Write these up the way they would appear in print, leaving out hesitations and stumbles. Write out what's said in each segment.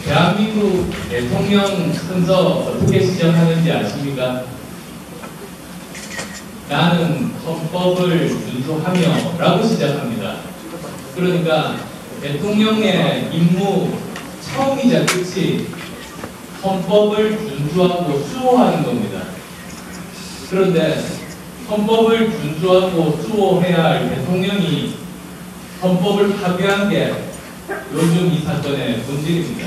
대한민국 대통령 선거 어떻게 시작하는지 아십니까? 나는 헌법을 준수하며 라고 시작합니다. 그러니까 대통령의 임무 처음이자 끝이 헌법을 준수하고 수호하는 겁니다. 그런데 헌법을 준수하고 수호해야 할 대통령이 헌법을 파괴한 게 요즘 이 사건의 본질입니다.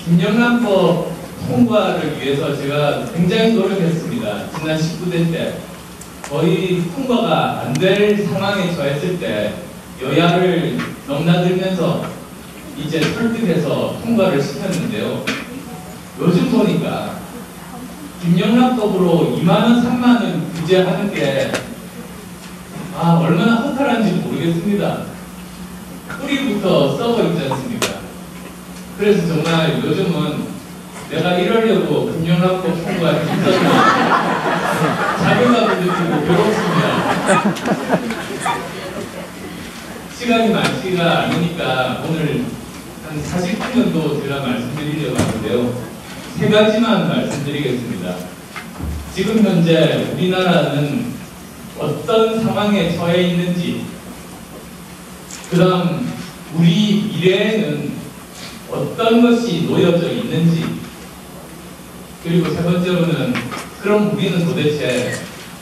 김영란법 통과를 위해서 제가 굉장히 노력했습니다. 지난 19대 때 거의 통과가 안 될 상황에 처했을 때 여야를 넘나들면서 이제 설득해서 통과를 시켰는데요. 요즘 보니까 김영란법으로 2만원, 3만원 규제하는 게 얼마나 허탈한지 모르겠습니다. 뿌리부터 썩어 있지 않습니까? 그래서 정말 요즘은 내가 이러려고 김영란법 통과에 힘들어서 자괴감을 느끼고 괴롭습니다. 시간이 많지가 않으니까 오늘 한 40분 정도 제가 말씀드리려고 하는데요. 세 가지만 말씀드리겠습니다. 지금 현재 우리나라는 어떤 상황에 처해 있는지, 그 다음 우리 미래에는 어떤 것이 놓여져 있는지, 그리고 세 번째로는 그럼 우리는 도대체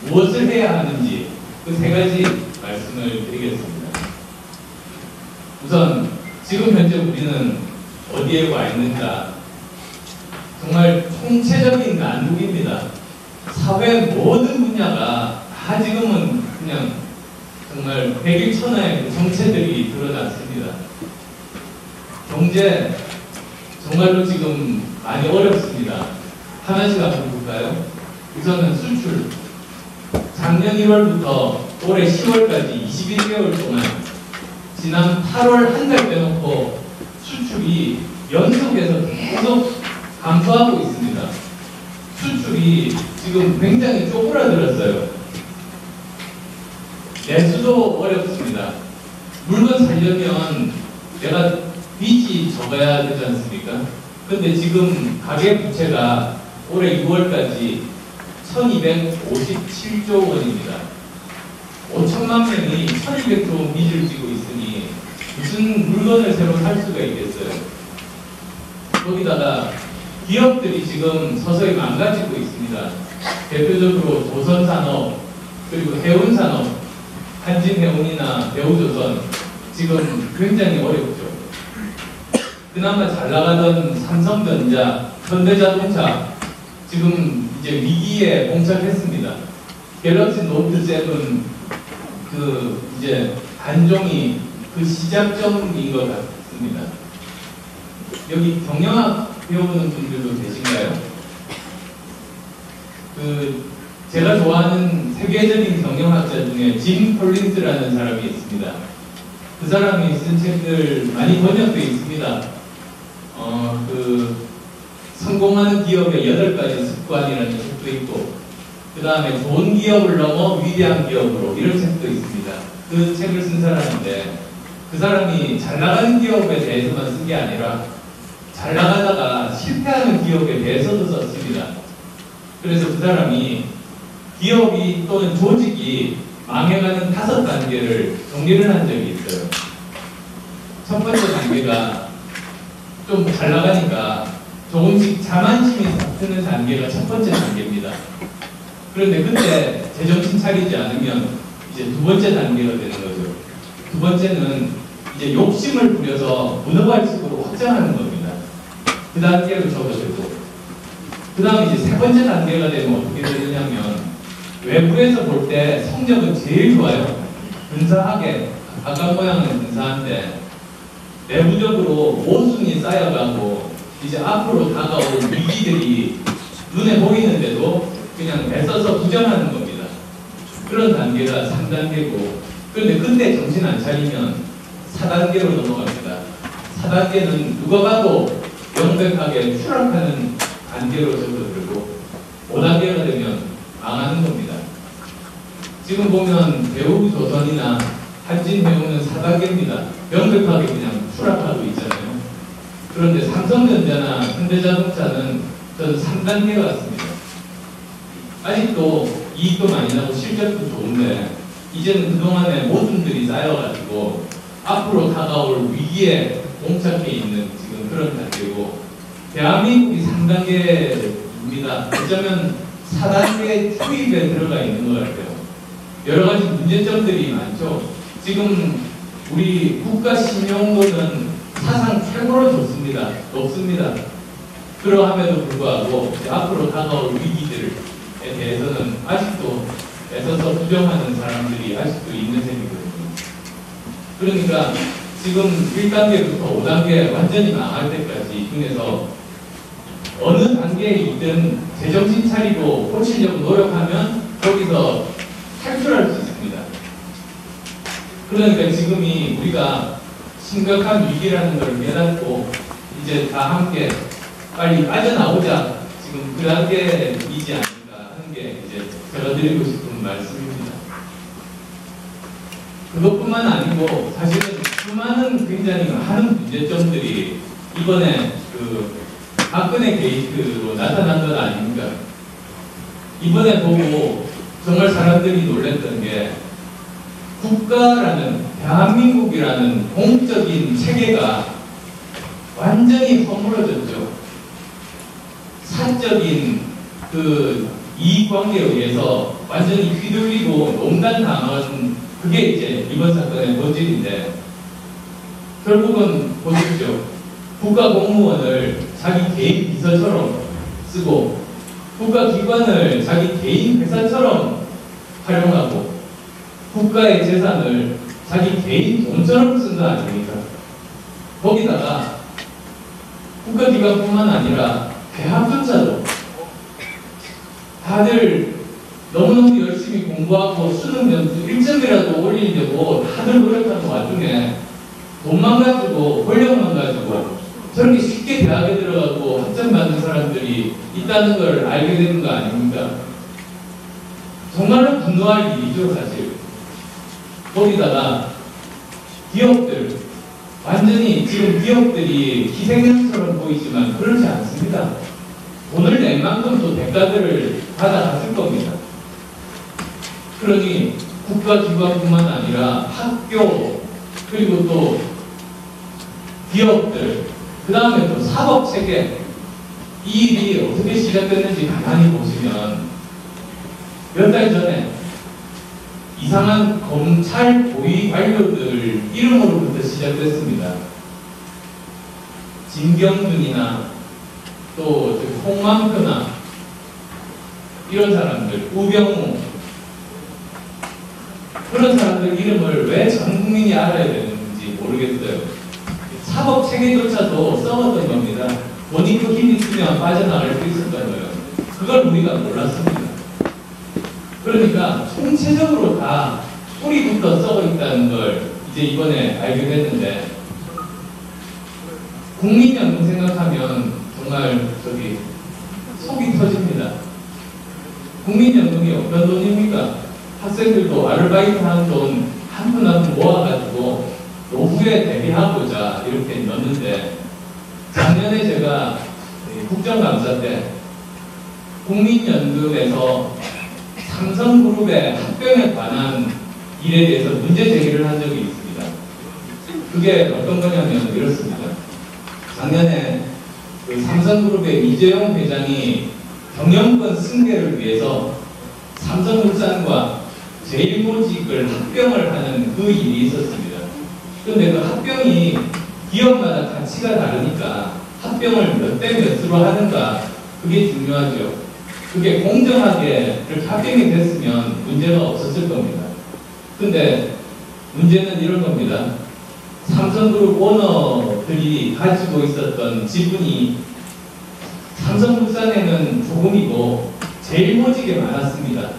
무엇을 해야 하는지, 그 세 가지 말씀을 드리겠습니다. 우선 지금 현재 우리는 어디에 와 있는가? 정말 총체적인 난국입니다. 사회 모든 분야가 다 지금은 그냥 정말 백일천하의 정체들이 드러났습니다. 경제 정말로 지금 많이 어렵습니다. 하나씩 한번 볼까요? 우선은 수출. 작년 1월부터 올해 10월까지 21개월 동안 지난 8월 한 달 빼놓고 수출이 연속해서 계속 감소하고 있습니다. 수출이 지금 굉장히 쪼그라들었어요. 내수도 어렵습니다. 물건 사려면 내가 빚이 적어야 되지 않습니까? 근데 지금 가계부채가 올해 6월까지 1257조 원입니다. 5천만 명이 1200조 원 빚을 지고 있으니 무슨 물건을 새로 살 수가 있겠어요? 거기다가 기업들이 지금 서서히 망가지고 있습니다. 대표적으로 조선산업, 그리고 해운산업, 한진해운이나 대우조선 지금 굉장히 어렵죠. 그나마 잘 나가던 삼성전자, 현대자동차 지금 이제 위기에 봉착했습니다. 갤럭시 노트 7 이제 단종이 그 시작점인 것 같습니다. 여기 경영학 배우는 분들도 계신가요? 제가 좋아하는 세계적인 경영학자 중에 짐 콜린스라는 사람이 있습니다. 그 사람이 쓴 책들 많이 번역되어 있습니다. 성공하는 기업의 8가지 습관이라는 책도 있고, 그 다음에 좋은 기업을 넘어 위대한 기업으로, 이런 책도 있습니다. 그 책을 쓴 사람인데, 그 사람이 잘 나가는 기업에 대해서만 쓴 게 아니라 잘 나가다가 실패하는 기업에 대해서도 썼습니다. 그래서 그 사람이 기업이 또는 조직이 망해가는 5단계를 정리를 한 적이 있어요. 첫 번째 단계가 좀 잘 나가니까 조금씩 자만심이 드는 단계가 첫 번째 단계입니다. 그런데 그때 제정신 차리지 않으면 이제 두 번째 단계가 되는 거죠. 두 번째는 이제 욕심을 부려서 문어발식으로 확장하는 겁니다. 그 단계로 접어들고, 그 다음 이제 세 번째 단계가 되면 어떻게 되느냐면, 외부에서 볼 때 성적은 제일 좋아요. 근사하게, 아까 모양은 근사한데 내부적으로 모순이 쌓여가고 이제 앞으로 다가올 위기들이 눈에 보이는데도 그냥 애써서 부정하는 겁니다. 그런 단계가 3단계고, 그런데 그때 정신 안 차리면 4단계로 넘어갑니다. 4단계는 누가 봐도 명백하게 추락하는 단계로 접어들고, 5단계가 되면 망하는 겁니다. 지금 보면 대우조선이나 한진해운은 4단계입니다. 명백하게 그냥 추락하고 있잖아요. 그런데 삼성전자나 현대자동차는 저는 3단계 같습니다. 아직도 이익도 많이 나고 실적도 좋은데 이제는 그동안에 모순들이 쌓여가지고 앞으로 다가올 위기에 봉착해 있는 지금 그런 단계고, 대한민국이 3단계입니다. 어쩌면 4단계 투입에 들어가 있는 것 같아요. 여러 가지 문제점들이 많죠. 지금 우리 국가 신용도는 사상 최고로 좋습니다. 높습니다. 그러함에도 불구하고 앞으로 다가올 위기들에 대해서는 아직도 애써서 부정하는 사람들이 아직도 있는 셈이거든요. 그러니까 지금 1단계부터 5단계 완전히 망할 때까지 중에서 어느 단계에 있든 제정신 차리고 고치려고 노력하면 거기서 탈출할 수 있습니다. 그러니까 지금이 우리가 심각한 위기라는 걸 깨닫고 이제 다 함께 빨리 빠져나오자, 지금 그 단계이지 않을까 하는 게 이제 제가 드리고 싶은 말씀입니다. 그것뿐만 아니고 사실은 수많은 굉장히 많은 문제점들이 이번에 그 박근혜 게이트로 나타난 건 아닙니까? 이번에 보고 정말 사람들이 놀랐던 게 국가라는, 대한민국이라는 공적인 체계가 완전히 허물어졌죠. 사적인 그 이익관계에 의해서 완전히 휘둘리고 농단당한, 그게 이제 이번 사건의 본질인데, 결국은 보십시오. 국가공무원을 자기 개인 비서처럼 쓰고 국가기관을 자기 개인 회사처럼 활용하고 국가의 재산을 자기 개인 돈처럼 쓴 거 아닙니까? 거기다가 국가기관뿐만 아니라 대학조차도 다들 너무너무 열심히 공부하고 수능 점수 1점이라도 올리려고 다들 노력하는 와중에 돈만 가지고, 권력만 가지고 저렇게 쉽게 대학에 들어가고 학점 받는 사람들이 있다는 걸 알게 되는 거 아닙니까? 정말로 분노할 일이죠, 사실. 거기다가 기업들, 완전히 지금 기업들이 희생양처럼 보이지만 그렇지 않습니다. 돈을 낸 만큼 또 대가들을 받아갔을 겁니다. 그러니 국가기관뿐만 아니라 학교, 그리고 또 기업들, 그 다음에 또 사법체계, 이 일이 어떻게 시작됐는지 가만히 보시면 몇 달 전에 이상한 검찰 고위 관료들 이름으로부터 시작됐습니다. 진경준이나 또 홍만표나 이런 사람들, 우병우, 그런 사람들 이름을 왜 전 국민이 알아야 되는지 모르겠어요. 사법 체계조차도 썩었던 겁니다. 본인도 힘이 있으면 빠져나갈 수 있었던 거예요. 그걸 우리가 몰랐습니다. 그러니까 총체적으로 다 뿌리부터 썩어 있다는 걸 이제 이번에 알게 됐는데, 국민연금 생각하면 정말 속이 터집니다. 국민연금이 어떤 돈입니까? 학생들도 아르바이트 하는 돈 한 푼 한 푼 모아가지고 노후에 대비하고자 이렇게 넣는데, 작년에 제가 국정감사 때 국민연금에서 삼성그룹의 합병에 관한 일에 대해서 문제 제기를 한 적이 있습니다. 그게 어떤 거냐면 이렇습니다. 작년에 그 삼성그룹의 이재용 회장이 경영권 승계를 위해서 삼성물산과 제일모직을 합병을 하는 그 일이 있었습니다. 그런데 그 합병이 기업마다 가치가 다르니까 합병을 몇 대 몇으로 하는가, 그게 중요하죠. 그게 공정하게 이렇게 합병이 됐으면 문제가 없었을 겁니다. 근데 문제는 이런 겁니다. 삼성그룹 오너들이 가지고 있었던 지분이 삼성물산에는 조금이고 제일모직에 많았습니다.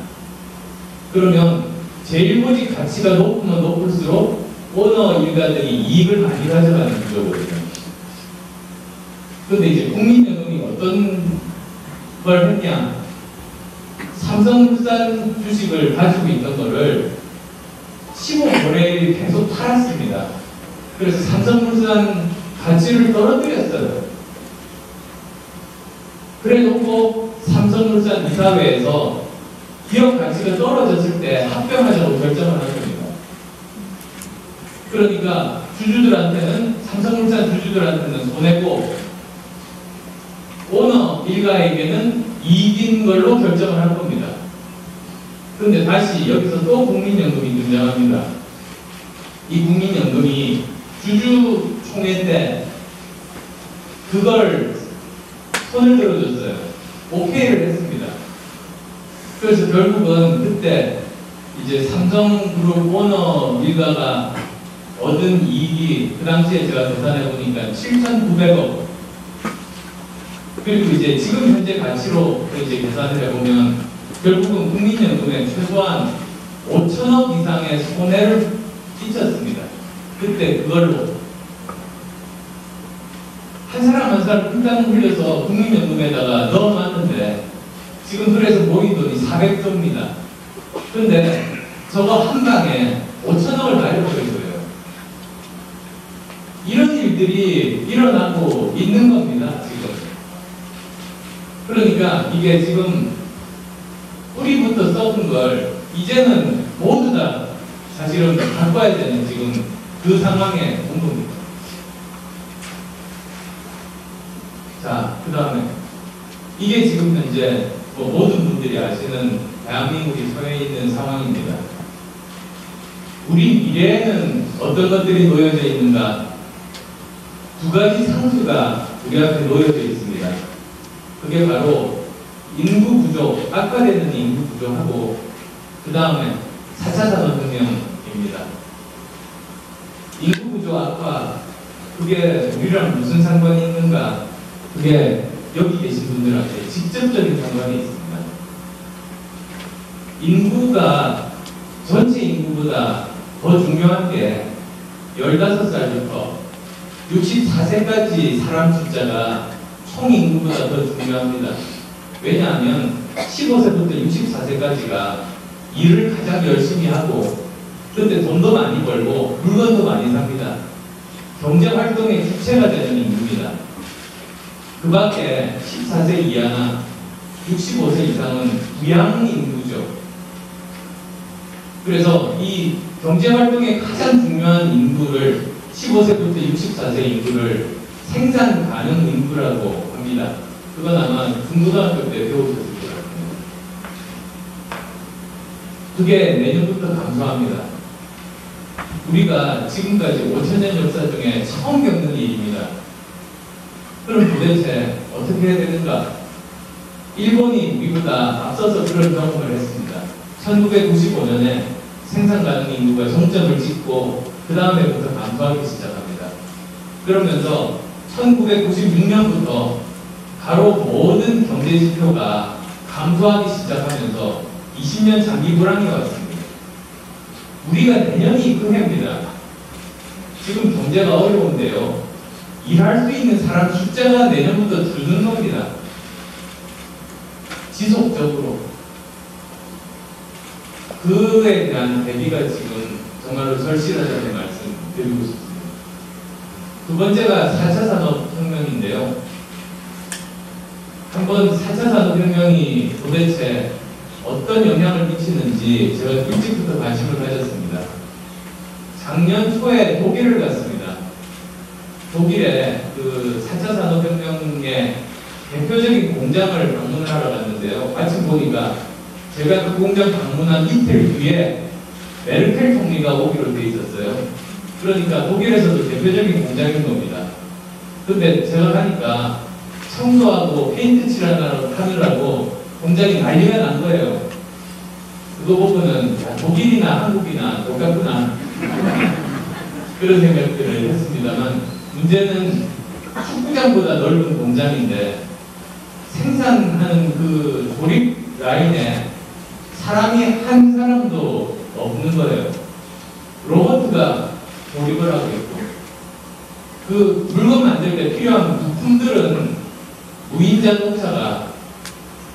그러면 제일모직 가치가 높으면 높을수록 오너 일가들이 이익을 많이 가져가는 구조거든요. 그런데 이제 국민연금이 어떤 걸 했냐? 삼성물산 주식을 가지고 있던 거를 15거래일 계속 팔았습니다. 그래서 삼성물산 가치를 떨어뜨렸어요. 그래놓고 삼성물산 이사회에서 기업 가치가 떨어졌을 때 합병하자고 결정을 한 겁니다. 그러니까 주주들한테는, 삼성물산 주주들한테는 손해고 오너 일가에게는 이익인 걸로 결정을 한 겁니다. 그런데 다시 여기서 또 국민연금이 등장합니다. 이 국민연금이 주주총회 때 그걸 손을 들어줬어요. 오케이를 했습니다. 그래서 결국은 그때 이제 삼성그룹 오너 일가가 얻은 이익이 그 당시에 제가 계산해 보니까 7,900억. 그리고 이제 지금 현재 가치로 이제 계산을 해보면 결국은 국민연금에 최소한 5천억 이상의 손해를 끼쳤습니다. 그때 그걸로 한 사람 한 사람 피땀 흘려서 국민연금에다가 넣어놨는데 지금 그래서 모인 돈이 400조입니다. 그런데 저거 한 방에 5천억을 날려버린 거예요. 이런 일들이 일어나고 있는 겁니다, 지금. 그러니까 이게 지금 뿌리부터 썩은 걸 이제는 모두 다 사실은 바꿔야 되는 지금 그 상황에 온 겁니다. 자, 그 다음에 이게 지금 현재 모든 분들이 아시는 대한민국이 처해 있는 상황입니다. 우리 미래에는 어떤 것들이 놓여져 있는가? 두 가지 상수가 우리 앞에 놓여져 있습니다. 그게 바로 인구 구조, 악화되는 인구 구조하고 그 다음에 4차 산업혁명입니다. 인구 구조 악화, 그게 우리랑 무슨 상관이 있는가? 그게 여기 계신 분들한테 직접적인 상관이 있습니다. 인구가 전체 인구보다 더 중요한 게 15살부터 64세까지 사람 숫자가 총 인구보다 더 중요합니다. 왜냐하면 15세부터 64세까지가 일을 가장 열심히 하고 그런데 돈도 많이 벌고 물건도 많이 삽니다. 경제활동의 주체가 되는 인구입니다. 그 밖에 14세 이하나 65세 이상은 부양 인구죠. 그래서 이 경제활동의 가장 중요한 인구를 15세부터 64세 인구를 생산 가능 인구라고 합니다. 그건 아마 중고등학교 때 배우셨을 것 같아요. 그게 내년부터 감소합니다. 우리가 지금까지 5천년 역사 중에 처음 겪는 일입니다. 그럼 도대체 어떻게 해야 되는가? 일본이 우리보다 앞서서 그런 경험을 했습니다. 1995년에 생산 가능 인구가 정점을 찍고 그 다음에부터 감소하기 시작합니다. 그러면서 1996년부터 가로 모든 경제 지표가 감소하기 시작하면서 20년 장기 불황이 왔습니다. 우리가 내년이 그 해입니다. 지금 경제가 어려운데요. 일할 수 있는 사람 숫자가 내년부터 줄는 겁니다. 지속적으로. 그에 대한 대비가 지금 정말로 절실하다는 말씀 드리고 싶습니다. 두 번째가 4차 산업혁명인데요. 한번 4차 산업혁명이 도대체 어떤 영향을 미치는지 제가 일찍부터 관심을 가졌습니다. 작년 초에 독일을 갔습니다. 독일에 그 4차 산업혁명의 대표적인 공장을 방문을 하러 갔는데요. 마침 보니까 제가 그 공장 방문한 이틀 뒤에 메르켈 총리가 오기로 돼 있었어요. 그러니까 독일에서도 대표적인 공장인 겁니다. 근데 제가 가니까 청소하고 페인트 칠하느라고 공장이 난리가 난 거예요. 그거 보고는 독일이나 한국이나 똑같구나 그런 생각들을 했습니다만 문제는 축구장보다 넓은 공장인데 생산하는 그 조립 라인에 사람이 한 사람도 없는 거예요. 로봇가 조립을 하고 있고 그 물건 만들 때 필요한 부품들은 무인 자동차가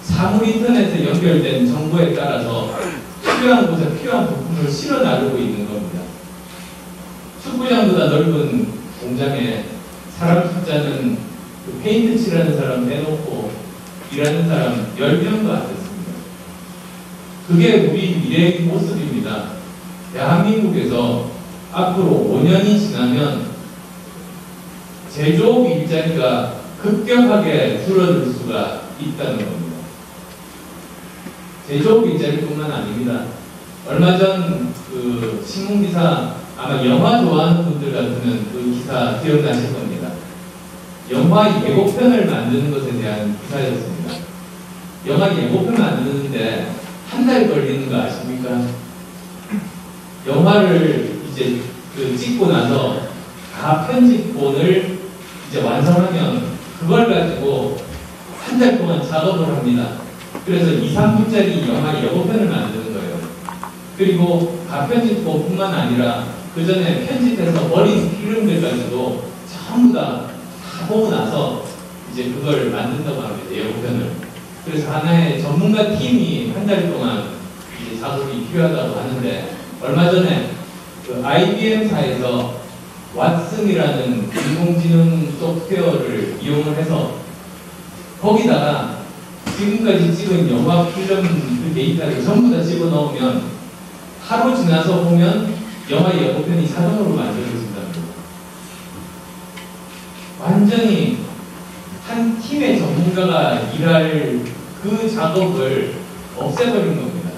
사물 인터넷에 연결된 정보에 따라서 필요한 곳에 필요한 부품을 실어 나르고 있는 겁니다. 축구장보다 넓은 공장에 사람 숫자는 그 페인트 칠하는 사람 빼놓고 일하는 사람 10명도 안 됐습니다. 그게 우리 미래의 모습입니다. 대한민국에서 앞으로 5년이 지나면 제조업 일자리가 급격하게 줄어들 수가 있다는 겁니다. 제조업 일자리뿐만 아닙니다. 얼마 전 그 신문기사, 아마 영화 좋아하는 분들 같으면 그 기사 기억나실 겁니다. 영화 예고편을 만드는 것에 대한 기사였습니다. 영화 예고편 만드는데 한 달 걸리는 거 아십니까? 영화를 이제 그 찍고 나서 다 편집본을 이제 완성하면 그걸 가지고 한 달 동안 작업을 합니다. 그래서 2, 3분짜리 영화 예고편을 만드는 거예요. 그리고 가편집본뿐만 아니라 그 전에 편집해서 버린 필름들 가지고 전부 다 보고 나서 이제 그걸 만든다고 합니다. 예고편을. 그래서 하나의 전문가 팀이 한 달 동안 이제 작업이 필요하다고 하는데, 얼마 전에 그 IBM사에서 왓슨이라는 인공지능 소프트웨어를 이용을 해서 거기다가 지금까지 찍은 영화 필름 그 데이터를 전부 다 집어넣으면 하루 지나서 보면 영화 예고편이 자동으로 만들어진다는 거예요. 완전히 한 팀의 전문가가 일할 그 작업을 없애버린 겁니다.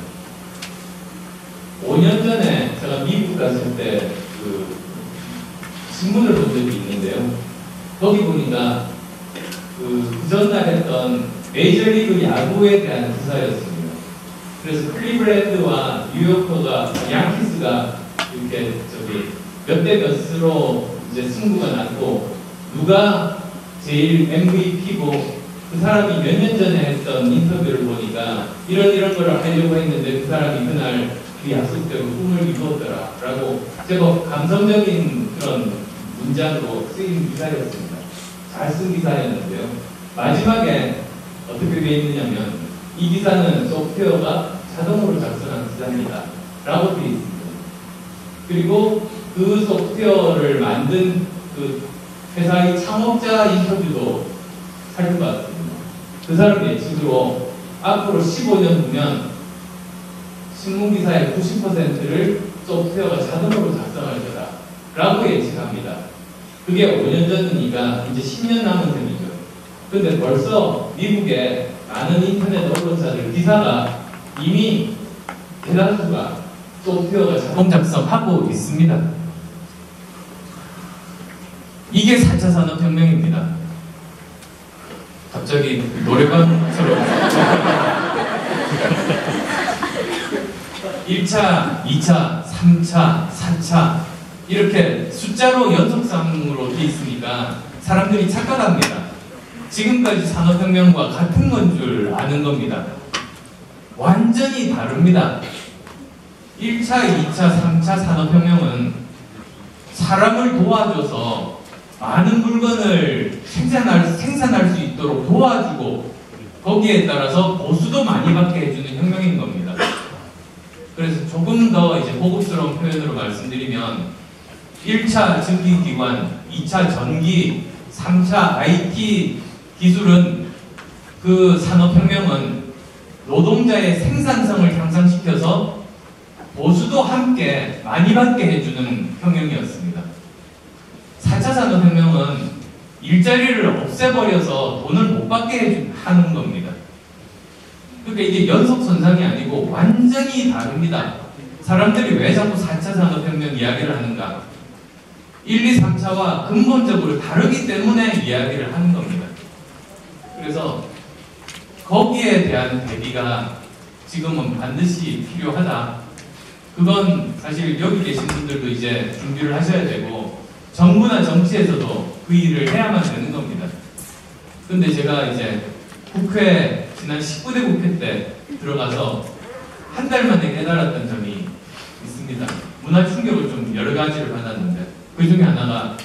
5년 전에 제가 미국 갔을 때 그 신문을 본 적이 있는데요. 거기 보니까 그 전날 했던 메이저리그 야구에 대한 기사였습니다. 그래서 클리블랜드와 뉴요커가, 양키스가 이렇게 몇 대 몇으로 이제 승부가 났고, 누가 제일 MVP고, 그 사람이 몇 년 전에 했던 인터뷰를 보니까 이런 거를 하려고 했는데 그 사람이 그날 그 약속대로 꿈을 이루었더라 라고 제법 감성적인 그런 문장으로 쓰인 기사였습니다. 잘 쓴 기사였는데요. 마지막에 어떻게 되어 있느냐면, 이 기사는 소프트웨어가 자동으로 작성한 기사입니다 라고 되어 있습니다. 그리고 그 소프트웨어를 만든 그 회사의 창업자 인터뷰도 살펴봤습니다. 그 사람 예측으로 앞으로 15년 후면 신문기사의 90%를 소프트웨어가 자동으로 작성할 거다 라고 예측합니다. 그게 5년 전이니까 이제 10년 남은 셈이죠. 근데 벌써 미국의 많은 인터넷 언론사들 기사가 이미 대다수가 소프트웨어가 자동 작성하고 있습니다. 이게 4차 산업혁명입니다. 갑자기 노래방처럼 1차, 2차, 3차, 4차 이렇게 숫자로 연속상으로 되어 있으니까 사람들이 착각합니다. 지금까지 산업혁명과 같은 건 줄 아는 겁니다. 완전히 다릅니다. 1차, 2차, 3차 산업혁명은 사람을 도와줘서 많은 물건을 생산할 수 있도록 도와주고 거기에 따라서 보수도 많이 받게 해주는 혁명인 겁니다. 그래서 조금 더 이제 고급스러운 표현으로 말씀드리면 1차 증기기관, 2차 전기, 3차 IT 기술은 그 산업혁명은 노동자의 생산성을 향상시켜서 보수도 함께 많이 받게 해주는 혁명이었습니다. 4차 산업혁명은 일자리를 없애버려서 돈을 못 받게 하는 겁니다. 그러니까 이게 연속선상이 아니고 완전히 다릅니다. 사람들이 왜 자꾸 4차 산업혁명 이야기를 하는가? 1, 2, 3차와 근본적으로 다르기 때문에 이야기를 하는 겁니다. 그래서 거기에 대한 대비가 지금은 반드시 필요하다. 그건 사실 여기 계신 분들도 이제 준비를 하셔야 되고 정부나 정치에서도 그 일을 해야만 되는 겁니다. 근데 제가 이제 국회, 지난 19대 국회 때 들어가서 한 달 만에 깨달았던 점이 있습니다. 문화 충격을 좀 여러 가지를 받았는데 그 중에 하나가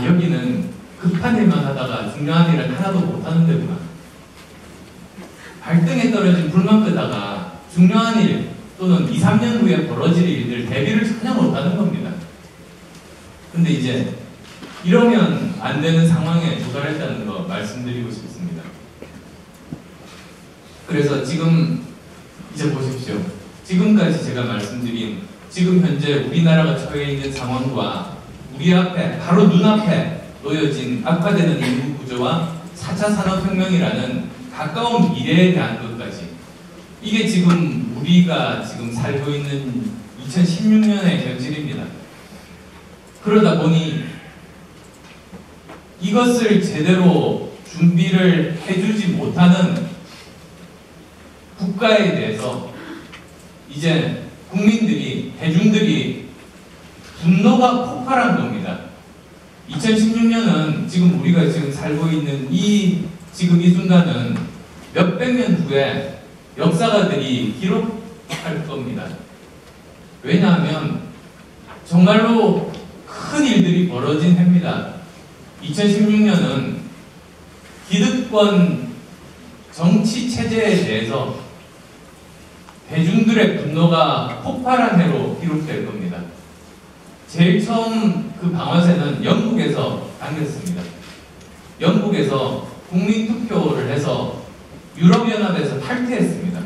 여기는 급한 일만 하다가 중요한 일을 하나도 못하는 데구나. 발등에 떨어진 불만 끄다가 중요한 일 또는 2, 3년 후에 벌어질 일들 대비를 전혀 못하는 겁니다. 근데 이제 이러면 안 되는 상황에 도달했다는 거 말씀드리고 싶습니다. 그래서 지금 이제 보십시오. 지금까지 제가 말씀드린 지금 현재 우리나라가 처해 있는 상황과 우리 앞에 바로 눈앞에 놓여진 악화되는 인구 구조와 4차 산업혁명이라는 가까운 미래에 대한 것까지, 이게 지금 우리가 지금 살고 있는 2016년의 현실입니다. 그러다 보니 이것을 제대로 준비를 해주지 못하는 국가에 대해서 이제 국민들이, 대중들이 분노가 폭발한 겁니다. 2016년은 지금 우리가 지금 살고 있는 지금 이 순간은 몇백 년 후에 역사가들이 기록할 겁니다. 왜냐하면 정말로 큰 일들이 벌어진 해입니다. 2016년은 기득권 정치 체제에 대해서 대중들의 분노가 폭발한 해로 기록될 겁니다. 제일 처음 그 방아쇠는 영국에서 당겼습니다. 영국에서 국민투표를 해서 유럽연합에서 탈퇴했습니다.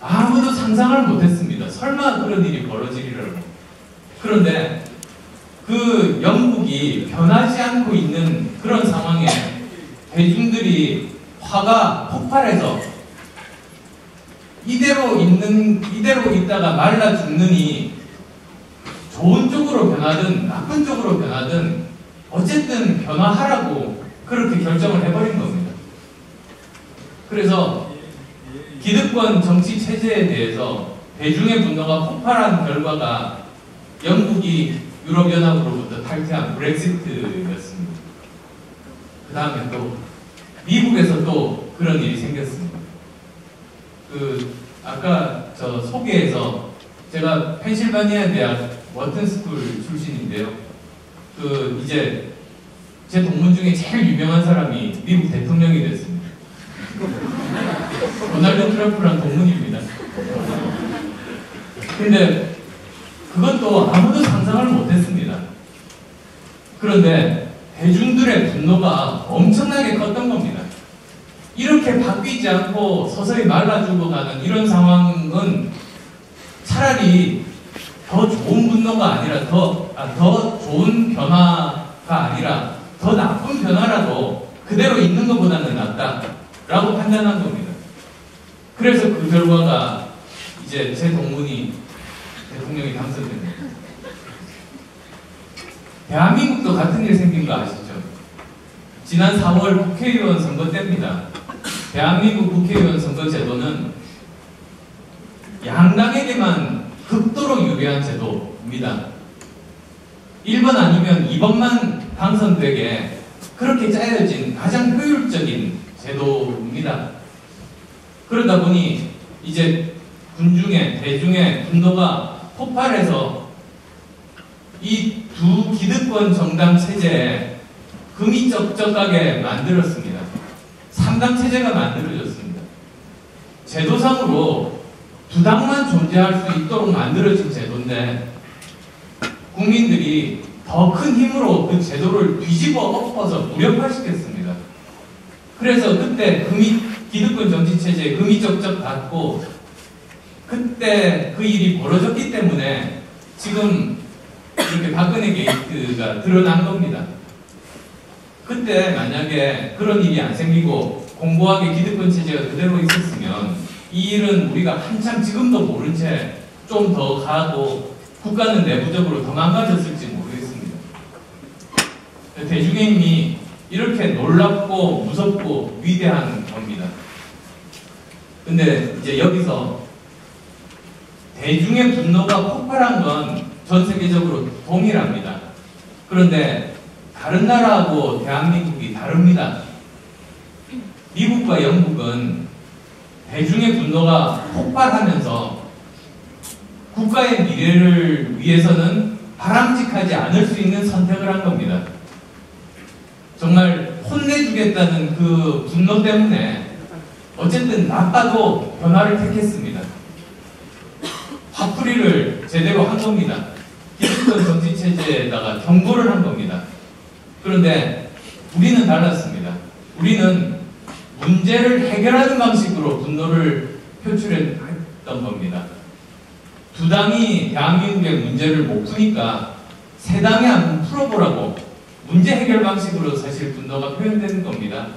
아무도 상상을 못했습니다. 설마 그런 일이 벌어지리라고. 그런데 그 영국이 변하지 않고 있는 그런 상황에 대중들이 화가 폭발해서 이대로 있다가 말라 죽느니 좋은 쪽으로 변하든 나쁜 쪽으로 변하든 어쨌든 변화하라고 그렇게 결정을 해버린 겁니다. 그래서 기득권 정치 체제에 대해서 대중의 분노가 폭발한 결과가 영국이 유럽연합으로부터 탈퇴한 브렉시트였습니다. 그 다음에 또 미국에서 또 그런 일이 생겼습니다. 아까 저 소개에서 제가 펜실바니아 대학 워튼스쿨 출신인데요. 이제 제 동문 중에 제일 유명한 사람이 미국 대통령이 됐습니다. 도널드 트럼프랑 동문입니다. 근데 그것도 아무도 상상을 못했습니다. 그런데 대중들의 분노가 엄청나게 컸던 겁니다. 이렇게 바뀌지 않고 서서히 말라 죽어가는 이런 상황은 차라리 더 좋은 분노가 아니라 더 좋은 변화가 아니라 더 나쁜 변화라도 그대로 있는 것보다는 낫다라고 판단한 겁니다. 그래서 그 결과가 이제 제 동문이 대통령이 당선됩니다. 대한민국도 같은 일 생긴 거 아시죠? 지난 4월 국회의원 선거 때입니다. 대한민국 국회의원 선거 제도는 양당에게만 극도로 유리한 제도입니다. 1번 아니면 2번만 당선되게 그렇게 짜여진 가장 효율적인 제도입니다. 그러다 보니 이제 군중의, 대중의 분노가 폭발해서 이 두 기득권 정당 체제에 금이 쩍쩍하게 만들었습니다. 3당 체제가 만들어졌습니다. 제도상으로 두 당만 존재할 수 있도록 만들어진 제도인데 국민들이 더 큰 힘으로 그 제도를 뒤집어 엎어서 무력화시켰습니다. 그래서 그때 기득권 정치 체제에 금이 쩍쩍 닿고 그때 그 일이 벌어졌기 때문에 지금 이렇게 박근혜 게이트가 드러난 겁니다. 그때 만약에 그런 일이 안 생기고 공고하게 기득권 체제가 그대로 있었으면 이 일은 우리가 한참 지금도 모른 채 좀 더 가고 국가는 내부적으로 더 망가졌을지 모르겠습니다. 대중의 힘이 이렇게 놀랍고 무섭고 위대한 겁니다. 근데 이제 여기서 대중의 분노가 폭발한 건 전 세계적으로 동일합니다. 그런데 다른 나라하고 대한민국이 다릅니다. 미국과 영국은 대중의 분노가 폭발하면서 국가의 미래를 위해서는 바람직하지 않을 수 있는 선택을 한 겁니다. 정말 혼내주겠다는 그 분노 때문에 어쨌든 나빠도 변화를 택했습니다. 화풀이를 제대로 한 겁니다. 기득권 정치 체제에다가 경고를 한 겁니다. 그런데 우리는 달랐습니다. 우리는 문제를 해결하는 방식으로 분노를 표출했던 겁니다. 두 당이 대한민국의 문제를 못 푸니까 세 당이 한번 풀어보라고 문제 해결 방식으로 사실 분노가 표현되는 겁니다.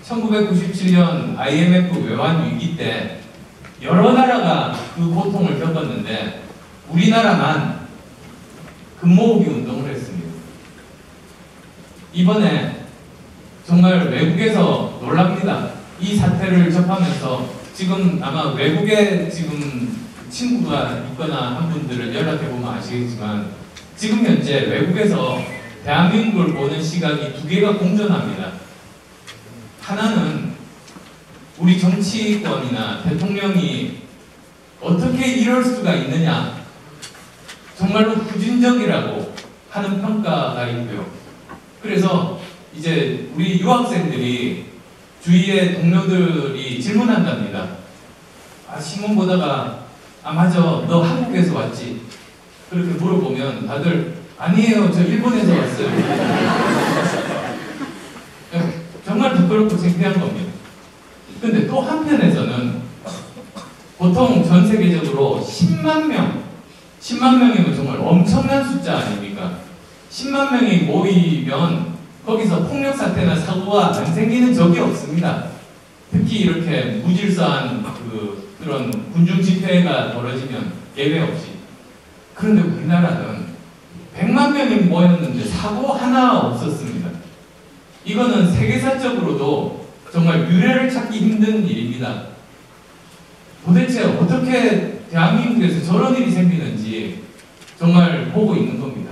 1997년 IMF 외환 위기 때 여러 나라가 그 고통을 겪었는데 우리나라만 금모으기 운동을 했습니다. 이번에 정말 외국에서 놀랍니다. 이 사태를 접하면서 지금 아마 외국에 지금 친구가 있거나 한 분들은 연락해보면 아시겠지만 지금 현재 외국에서 대한민국을 보는 시각이 두 개가 공존합니다. 하나는 우리 정치권이나 대통령이 어떻게 이럴 수가 있느냐, 정말로 후진적이라고 하는 평가가 있고요. 그래서 이제 우리 유학생들이 주위의 동료들이 질문한답니다. 신문 보다가 맞아, 너 한국에서 왔지? 그렇게 물어보면 다들 아니에요, 저 일본에서 왔어요. 정말 부끄럽고 창피한 겁니다. 근데 또 한편에서는 보통 전 세계적으로 10만 명이면 정말 엄청난 숫자 아닙니까? 10만 명이 모이면 거기서 폭력 사태나 사고가 안 생기는 적이 없습니다. 특히 이렇게 무질서한 그런 군중 집회가 벌어지면 예외 없이. 그런데 우리나라는 100만 명이 모였는데 사고 하나 없었습니다. 이거는 세계사적으로도 정말 유례를 찾기 힘든 일입니다. 도대체 어떻게 대한민국에서 저런 일이 생기는지 정말 보고 있는 겁니다.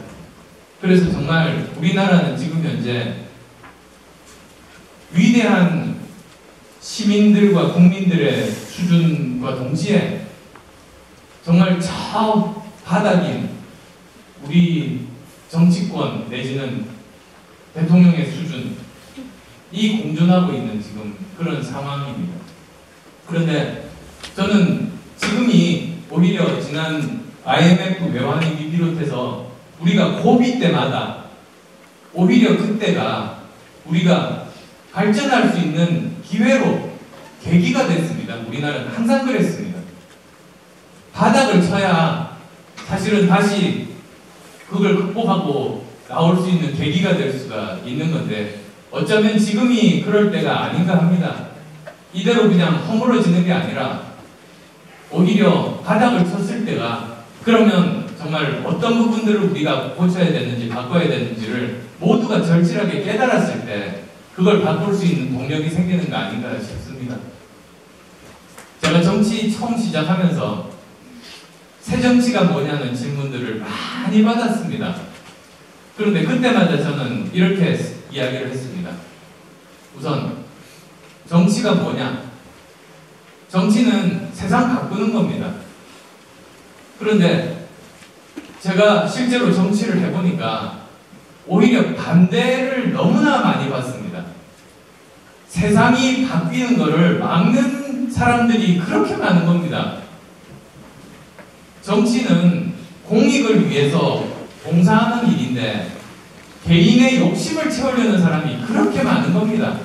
그래서 정말 우리나라는 지금 현재 위대한 시민들과 국민들의 수준과 동시에 정말 저 바닥인 우리 정치권 내지는 대통령의 수준이 공존하고 있는 지금 그런 상황입니다. 그런데 저는 지금이 오히려 지난 IMF 외환위기 비롯해서 우리가 고비 때마다 오히려 그때가 우리가 발전할 수 있는 기회로 계기가 됐습니다. 우리나라는 항상 그랬습니다. 바닥을 쳐야 사실은 다시 그걸 극복하고 나올 수 있는 계기가 될 수가 있는 건데 어쩌면 지금이 그럴 때가 아닌가 합니다. 이대로 그냥 허물어지는 게 아니라 오히려 바닥을 쳤을 때가 그러면 정말 어떤 부분들을 우리가 고쳐야 되는지 바꿔야 되는지를 모두가 절실하게 깨달았을 때 그걸 바꿀 수 있는 동력이 생기는 거 아닌가 싶습니다. 제가 정치 처음 시작하면서 새 정치가 뭐냐는 질문들을 많이 받았습니다. 그런데 그때마다 저는 이렇게 이야기를 했습니다. 우선 정치가 뭐냐? 정치는 세상 바꾸는 겁니다. 그런데 제가 실제로 정치를 해보니까 오히려 반대를 너무나 많이 봤습니다. 세상이 바뀌는 것을 막는 사람들이 그렇게 많은 겁니다. 정치는 공익을 위해서 봉사하는 일인데 개인의 욕심을 채우려는 사람이 그렇게 많은 겁니다.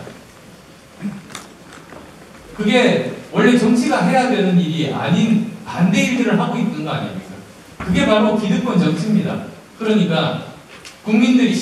그게 원래 정치가 해야 되는 일이 아닌 반대 일들을 하고 있는 거 아닙니까? 그게 바로 기득권 정치입니다. 그러니까 국민들이